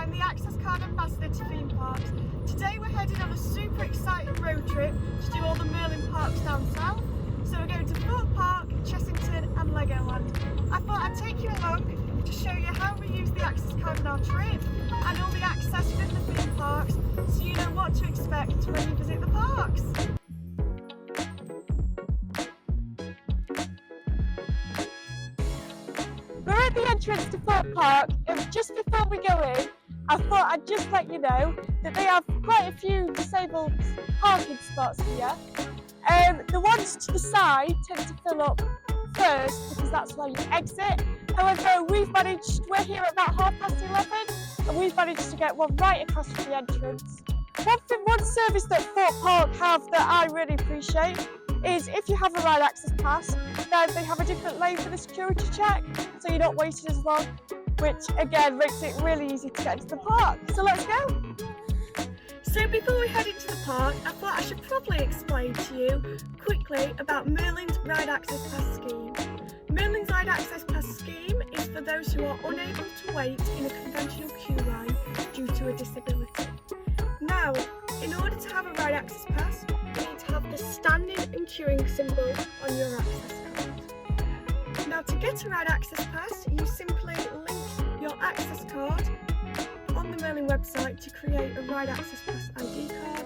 I'm the Access Card Ambassador to theme parks. Today we're heading on a super exciting road trip to do all the Merlin parks down south. So we're going to Thorpe Park, Chessington and Legoland. I thought I'd take you along to show you how we use the Access Card on our trip and all the access within the theme parks, so you know what to expect when you visit the parks. We're at the entrance to Thorpe Park, and just before we go in, I thought I'd just let you know that they have quite a few disabled parking spots here. The ones to the side tend to fill up first because that's where you exit. However, we're here at about 11:30 and we've managed to get one right across from the entrance. One service that Thorpe Park have that I really appreciate is if you have a ride access pass, then they have a different lane for the security check, so you're not waiting as long, which again makes it really easy to get into the park. So let's go! So before we head into the park, I thought I should probably explain to you quickly about Merlin's Ride Access Pass scheme. Merlin's Ride Access Pass scheme is for those who are unable to wait in a conventional queue line due to a disability. Now, in order to have a ride access pass, you need to have the standing and queuing symbol on your access card. Now, to get a ride access pass, you simply link your access card on the Merlin website to create a ride access pass ID card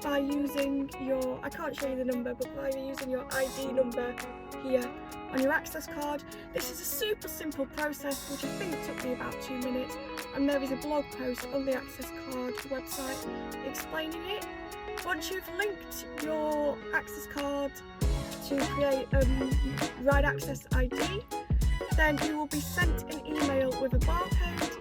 by using your, I can't show you the number, but by using your ID number here on your access card. This is a super simple process, which I think took me about 2 minutes, and there is a blog post on the access card website explaining it. Once you've linked your access card to create a ride access ID, then you will be sent an email with a barcode.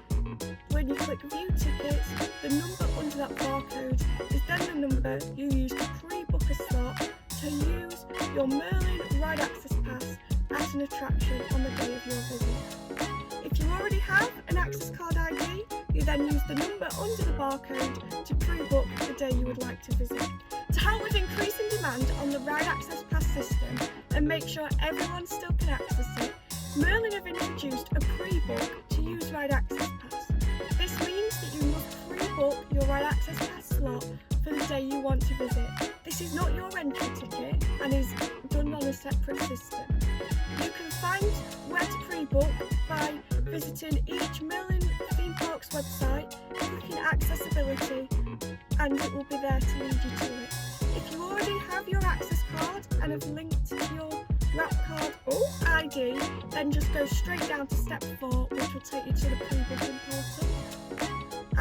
When you click view tickets, the number under that barcode is then the number you use to pre-book a slot to use your Merlin Ride Access Pass at an attraction on the day of your visit. If you already have an access card ID, you then use the number under the barcode to pre-book the day you would like to visit. To help with increasing demand on the Ride Access Pass system and make sure everyone still can access it, Merlin have introduced a pre-book to use Ride Access Pass. This means that you must pre-book your Ride Access Pass slot for the day you want to visit. This is not your entry ticket and is done on a separate system. You can find where to pre-book by visiting each Merlin theme park's website, clicking accessibility, and it will be there to lead you to it. If you already have your access card and have linked your wrap card or ID, then just go straight down to step 4, which will take you to the pre-booking portal.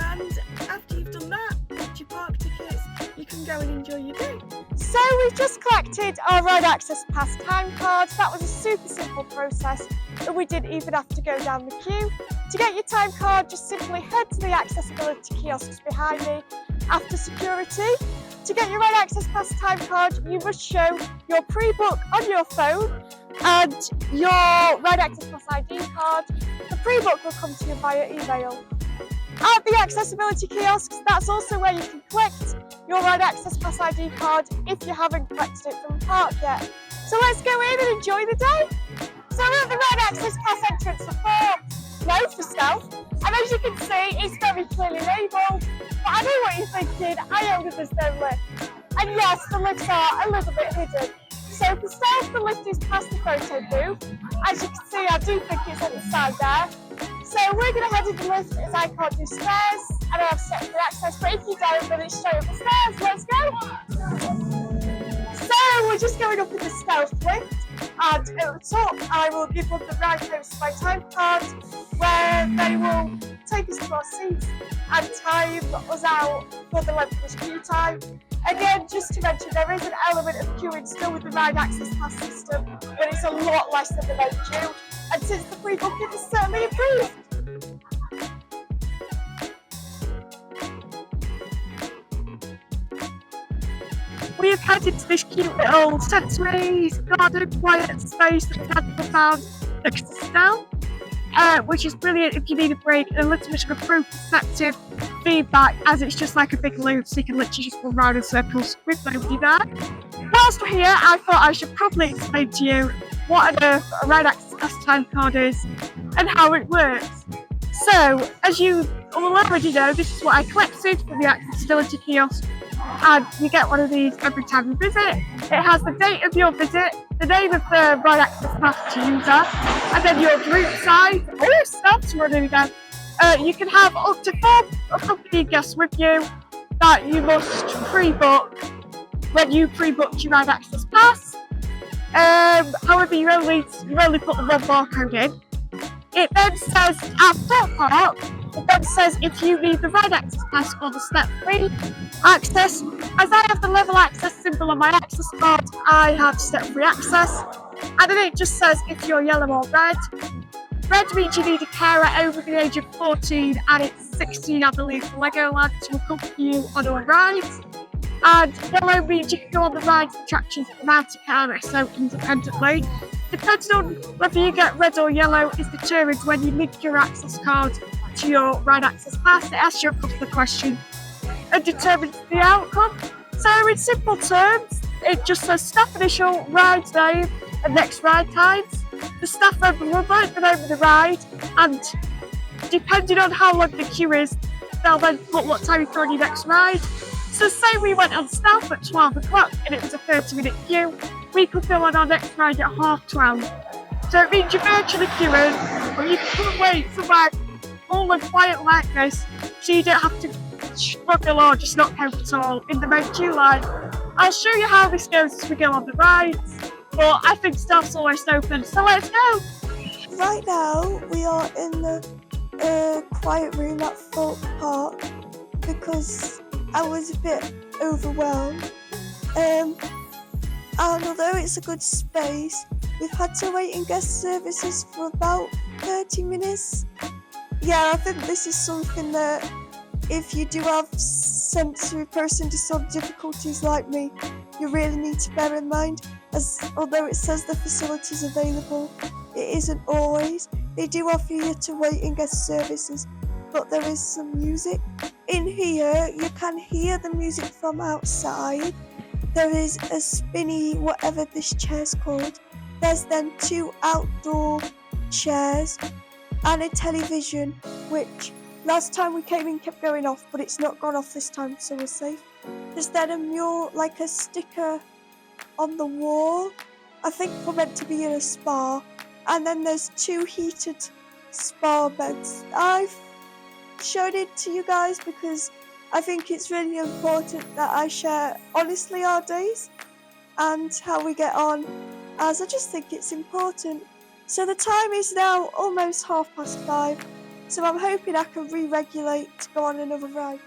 And after you've done that, booked your park tickets, you can go and enjoy your day. So we've just collected our Ride Access Pass time cards. That was a super simple process, and we didn't even have to go down the queue. To get your time card, just simply head to the accessibility kiosks behind me after security. To get your Ride Access Pass time card, you must show your pre-book on your phone and your Ride Access Pass ID card. The pre-book will come to you via email. At the accessibility kiosks, that's also where you can collect your Ride Access Pass ID card if you haven't collected it from the park yet. So let's go in and enjoy the day. So we're at the Ride Access Pass entrance for Thorpe, no for Stealth, and as you can see, it's very clearly labelled. But I know what you're thinking, I own there's no lift. And yes, the lifts are a little bit hidden. So for Stealth, the lift is past the photo booth. As you can see, I do think it's on the side there. So we're going to head in the lift as I can't do stairs and I have separate access, but if you don't, then it's straight up the stairs. Let's go! So we're just going up in the Stealth lift, and at the top I will give them the right host my time card, where they will take us to our seats and time us out for the length of the queue time. Again, just to mention, there is an element of queuing still with the Ride Access Pass system, but it's a lot less than the main queue, and since the pre-booking is certainly improved. We have headed to this cute little sensory garden quiet space that we've had found next to Stealth, which is brilliant if you need a break and a little bit of proprioceptive feedback, as it's just like a big loop, so you can literally just run around in circles with nobody there. Whilst we're here, I thought I should probably explain to you what on earth a Ride Access Pass time card is and how it works. So, as you will already know, this is what I collected from the accessibility kiosk, and you get one of these every time you visit. It has the date of your visit, the name of the ride access pass user, and then your group size. Oh, snaps running again. You can have up to 4 accompanying guests with you that you must pre-book when you pre-booked your ride access pass. However, you only put the one barcode in. It then says at Thorpe Park, it then says if you need the ride access pass or the step 3 access. As I have the level access symbol on my access card, I have step 3 access. And then it just says if you're yellow or red. Red means you need a carer over the age of 14 and it's 16, I believe, for Legoland to accompany you on all rides. And yellow means you can go on the rides and attractions without a carer, so independently. Depending on whether you get red or yellow is determined when you link your access card to your ride access pass. It asks you a couple of questions and determines the outcome. So in simple terms, it just says staff initial, ride name and next ride times. The staff member will write the name of the ride, and depending on how long the queue is, they'll then put what time you're on your next ride. So say we went on staff at 12 o'clock and it was a 30-minute queue, we could go on our next ride at 12:30. So it means you're virtually queuing, but you can wait somewhere all and quiet like this, so you don't have to struggle or just not count at all in the main queue line. I'll show you how this goes as we go on the rides, but I think staff's almost open, so let's go! Right now, we are in the quiet room at Thorpe Park because I was a bit overwhelmed. And although it's a good space, we've had to wait in guest services for about 30 minutes. Yeah, I think this is something that if you do have sensory processing disorder difficulties like me, you really need to bear in mind, as although it says the facility is available, it isn't always. They do offer you to wait in guest services, but there is some music. In here, you can hear the music from outside. There is a spinny, whatever this chair's called. There's then 2 outdoor chairs and a television, which last time we came in kept going off, but it's not gone off this time, so we're safe. There's then a mural, like a sticker on the wall. I think we're meant to be in a spa. And then there's 2 heated spa beds. I've showed it to you guys because I think it's really important that I share honestly our days and how we get on, as I just think it's important. So the time is now almost 5:30, so I'm hoping I can re-regulate to go on another ride.